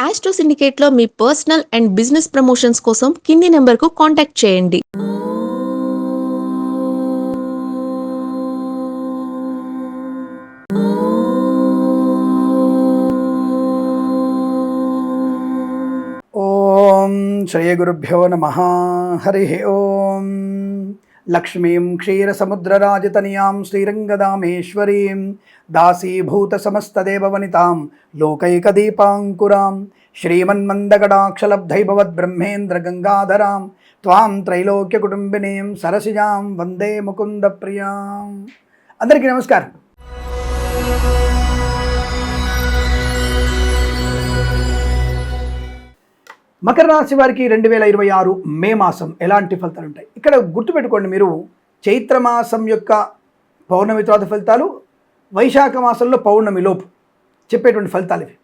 Astro సిండికేట్లో మీ personal and business promotions కోసం కింది నెంబర్కు కాంటాక్ట్ చేయండి. ఓం శ్రీ గురుభ్యో నమః. హరి ఓం. లక్ష్మీం క్షీరసముద్రరాజతనయాం శ్రీరంగదామేశ్వరీం దాసీభూత సమస్తదేవవనితాం లోకైకదీపాంకురాం శ్రీమన్మందగడాక్షలబ్ధైభవద్బ్రహ్మేంద్రగంగాధరాం త్వాం త్రైలోక్యకుటుంబినీం సరసిజాం వందే ముకుందప్రియాం. అందరికీ నమస్కారం. మకర రాశి వారికి 2026 మే మాసం ఎలాంటి ఫలితాలు ఉంటాయి? ఇక్కడ గుర్తుపెట్టుకోండి, మీరు చైత్రమాసం యొక్క పౌర్ణమి తర్వాత ఫలితాలు, వైశాఖ మాసంలో పౌర్ణమి లోపు చెప్పేటువంటి ఫలితాలు ఇవి.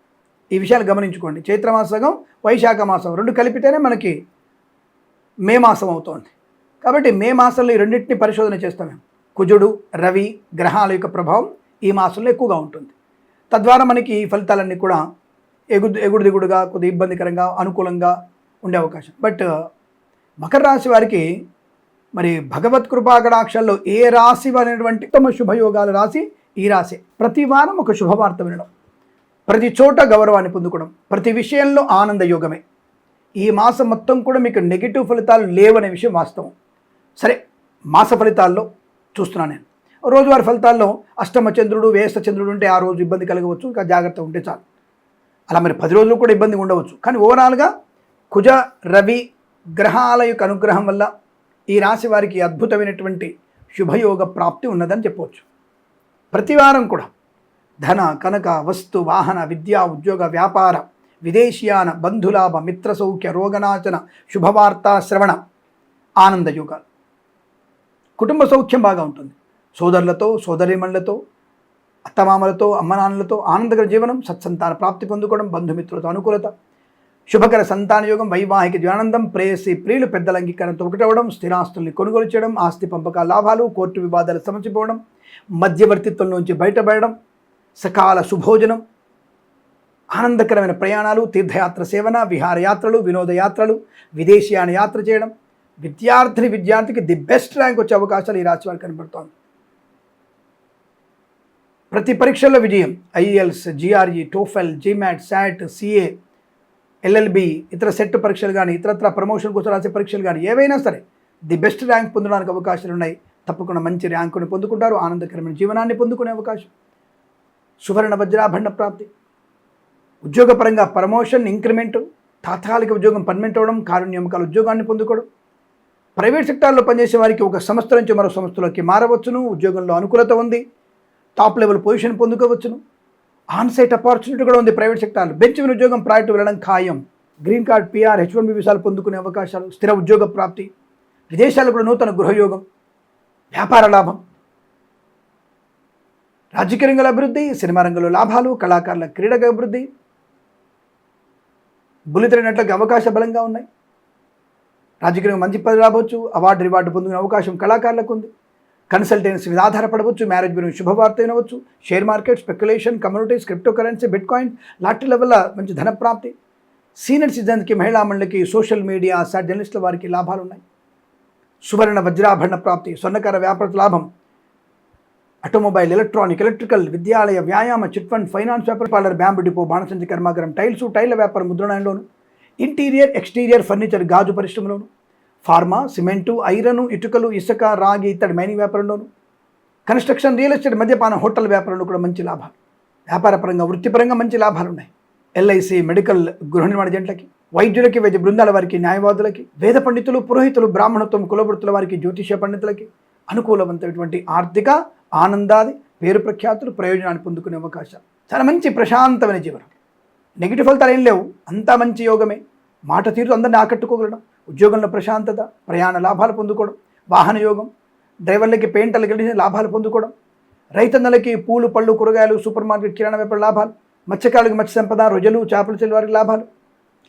ఈ విషయాలు గమనించుకోండి. చైత్రమాసం వైశాఖ మాసం రెండు కలిపితేనే మనకి మే మాసం అవుతోంది. కాబట్టి మే మాసంలో ఈ రెండింటిని పరిశోధన చేస్తాం మేము. కుజుడు, రవి గ్రహాల యొక్క ప్రభావం ఈ మాసంలో ఎక్కువగా ఉంటుంది. తద్వారా మనకి ఈ ఫలితాలన్నీ కూడా ఎగుడు దిగుడుగా కొద్దిగా ఇబ్బందికరంగా అనుకూలంగా ఉండే అవకాశం. బట్ మకర రాశి వారికి మరి భగవత్ కృపాకటాక్షాల్లో ఏ రాశి అనేటువంటి ఉత్తమ శుభయోగాల రాశి ఈ రాశి. ప్రతి వారం ఒక శుభవార్త వినడం, ప్రతి చోట గౌరవాన్ని పొందుకోవడం, ప్రతి విషయంలో ఆనంద యోగమే. ఈ మాసం మొత్తం కూడా మీకు నెగిటివ్ ఫలితాలు లేవనే విషయం వాస్తవం. సరే, మాస ఫలితాల్లో చూస్తున్నాను నేను. రోజువారి ఫలితాల్లో అష్టమ చంద్రుడు, వ్యస్త చంద్రుడు ఉంటే ఆ రోజు ఇబ్బంది కలగవచ్చు, ఇంకా జాగ్రత్త ఉంటే చాలు. అలా మరి 10 రోజులు కూడా ఇబ్బంది ఉండవచ్చు. కానీ ఓవరాల్గా కుజ రవి గ్రహాల యొక్క అనుగ్రహం వల్ల ఈ రాశి వారికి అద్భుతమైనటువంటి శుభయోగ ప్రాప్తి ఉన్నదని చెప్పవచ్చు. ప్రతి వారం కూడా ధన కనక వస్తు వాహన విద్యా ఉద్యోగ వ్యాపార విదేశీయాన బంధులాభ మిత్ర సౌఖ్య రోగనాశన శుభవార్తా శ్రవణ ఆనంద యోగాలు. కుటుంబ సౌఖ్యం బాగా ఉంటుంది. సోదరులతో సోదరీమణులతో అత్తమామలతో అమ్మనాన్నలతో ఆనందకర జీవనం, సత్సంతాన ప్రాప్తి పొందుకోవడం, బంధుమిత్రులతో అనుకూలత, శుభకర సంతాన యోగం, వైవాహిక జీవనానందం, ప్రేయసి ప్రియులు పెద్దల అంగీకారంతో ఒకటవడం, స్థిరాస్తుల్ని కొనుగోలు చేయడం, ఆస్తి పంపకాల లాభాలు, కోర్టు వివాదాలు సమసిపోవడం, మధ్యవర్తిత్వం నుంచి బయటపడడం, సకాల శుభోజనం, ఆనందకరమైన ప్రయాణాలు, తీర్థయాత్ర సేవన, విహారయాత్రలు, వినోదయాత్రలు, విదేశీయాన యాత్ర చేయడం, విద్యార్థికి ది బెస్ట్ ర్యాంక్ వచ్చే అవకాశాలు ఈ రాశి వారికి కనబడుతోంది. ప్రతి పరీక్షల్లో విజయం. IELTS, GRE, TOEFL, GMAT, SAT, CA, LLB, ఇతర సెట్ పరీక్షలు కానీ ఇతరత్ర ప్రమోషన్ కోసం రాసే పరీక్షలు కానీ ఏవైనా సరే ది బెస్ట్ ర్యాంక్ పొందడానికి అవకాశాలు ఉన్నాయి. తప్పకుండా మంచి ర్యాంకుని పొందుకుంటారు. ఆనందకరమైన జీవనాన్ని పొందుకునే అవకాశం. సువర్ణ వజ్రాభరణ ప్రాప్తి, ఉద్యోగపరంగా ప్రమోషన్, ఇంక్రిమెంట్, తాత్కాలిక ఉద్యోగం పర్మనెంట్ అవ్వడం, కారుణ్యమకాల ఉద్యోగాన్ని పొందుకోవడం, ప్రైవేట్ సెక్టార్లో పనిచేసే వారికి ఒక సంస్థ నుంచి మరో సంస్థలోకి మారవచ్చును. ఉద్యోగంలో అనుకూలత ఉంది. టాప్ లెవెల్ పొజిషన్ పొందుకోవచ్చును. ఆన్సైట్ ఆపర్చునిటీ కూడా ఉంది ప్రైవేట్ సెక్టార్లో. బెంచ్ మీద ఉద్యోగం ప్రాజెక్టు వెళ్ళడం ఖాయం. గ్రీన్ కార్డ్, పిఆర్, H1B వీసాలు పొందుకునే అవకాశాలు, స్థిర ఉద్యోగ ప్రాప్తి, విదేశాల్లో కూడా నూతన గృహయోగం, వ్యాపార లాభం, రాజకీయ రంగంలో అభివృద్ధి, సినిమా రంగంలో లాభాలు, కళాకారుల క్రీడగా అభివృద్ధి, బుల్లితెరనట్లకి అవకాశ బలంగా ఉన్నాయి. రాజకీయంగా మంచి పదవి రావచ్చు. అవార్డు రివార్డు పొందుకునే అవకాశం కళాకారులకు ఉంది. కన్సల్టెన్సీ మీద ఆధారపడవచ్చు. మ్యారేజ్ గురించి శుభవార్త వినవచ్చు. Share market, speculation, communities, crypto currency, bitcoin, lottery level మంచి ధన ప్రాప్తి. సీనియర్ సిటిజన్స్కి, మహిళా మండలికి, సోషల్ మీడియా, జర్నలిస్టుల వారికి లాభాలు ఉన్నాయి. సువర్ణ వజ్రాభరణ ప్రాప్తి, స్వర్ణకార వ్యాపార లాభం, ఆటోమొబైల్, ఎలక్ట్రానిక్, ఎలక్ట్రికల్, విద్యాలయ, వ్యాయామ, చిట్ ఫండ్, ఫైనాన్స్ వ్యాపార, పార్లర్, బ్యాంబు డిపో, బాణసంచి కర్మాగారం, టైల వ్యాపారం, ముద్రణంలోను, ఇంటీరియర్ ఎక్స్టీరియర్ ఫర్నిచర్, గాజు పరిశ్రమలోను, ఫార్మా, సిమెంటు, ఐరను, ఇటుకలు, ఇసుక, రాగి ఇత్తడి మైనింగ్ వ్యాపారంలోను, కన్స్ట్రక్షన్, రియల్ ఎస్టేట్, మద్యపాన, హోటల్ వ్యాపారంలో కూడా మంచి లాభాలు. వ్యాపారపరంగా వృత్తిపరంగా మంచి లాభాలు ఉన్నాయి. ఎల్ఐసి, మెడికల్, గృహ నిర్మాణ జంటలకి, వైద్యులకి, వైద్య బృందాల వారికి, న్యాయవాదులకి, వేద పండితులు, పురోహితులు, బ్రాహ్మణత్వం, కులవృత్తుల వారికి, జ్యోతిష పండితులకి అనుకూలవంతమైనటువంటి ఆర్థిక ఆనందాది, పేరు ప్రఖ్యాతులు, ప్రయోజనాన్ని పొందుకునే అవకాశాలు. చాలా మంచి ప్రశాంతమైన జీవనం. నెగిటివ్ ఫలితాలు ఏం లేవు. అంతా మంచి యోగమే. మాట తీరు అందరినీ ఆకట్టుకోగలడం, ఉద్యోగంలో ప్రశాంతత, ప్రయాణ లాభాలు పొందుకోవడం, వాహన యోగం, డ్రైవర్లకి, పెయింటర్లకి లాభాలు పొందుకోవడం, రైతన్నలకి పూలు పళ్ళు కూరగాయలు, సూపర్ మార్కెట్ కిరాణా వ్యాపార లాభాలు, మత్స్యకారులకి మత్స్య సంపద, రొయ్యలు చేపలు చెల్లి వారికి లాభాలు,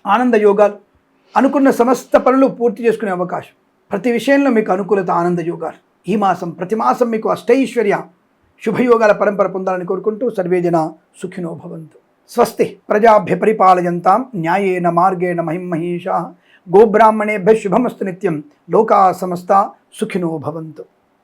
ఆనంద యోగాలు, అనుకున్న సమస్త పనులు పూర్తి చేసుకునే అవకాశం. ప్రతి విషయంలో మీకు అనుకూలత, ఆనంద యోగాలు. ఈ మాసం ప్రతి మాసం మీకు అష్టైశ్వర్య శుభయోగాల పరంపర పొందాలని కోరుకుంటూ సర్వేజన సుఖినో భవంతు. స్వస్తి ప్రజాభ్య పరిపాలయంతాం న్యాయేన మార్గేణ మహిమహీషా గోబ్రాహ్మణేభ్య శుభమస్తు నిత్యం లోకా సమస్త సుఖినో భవంతు.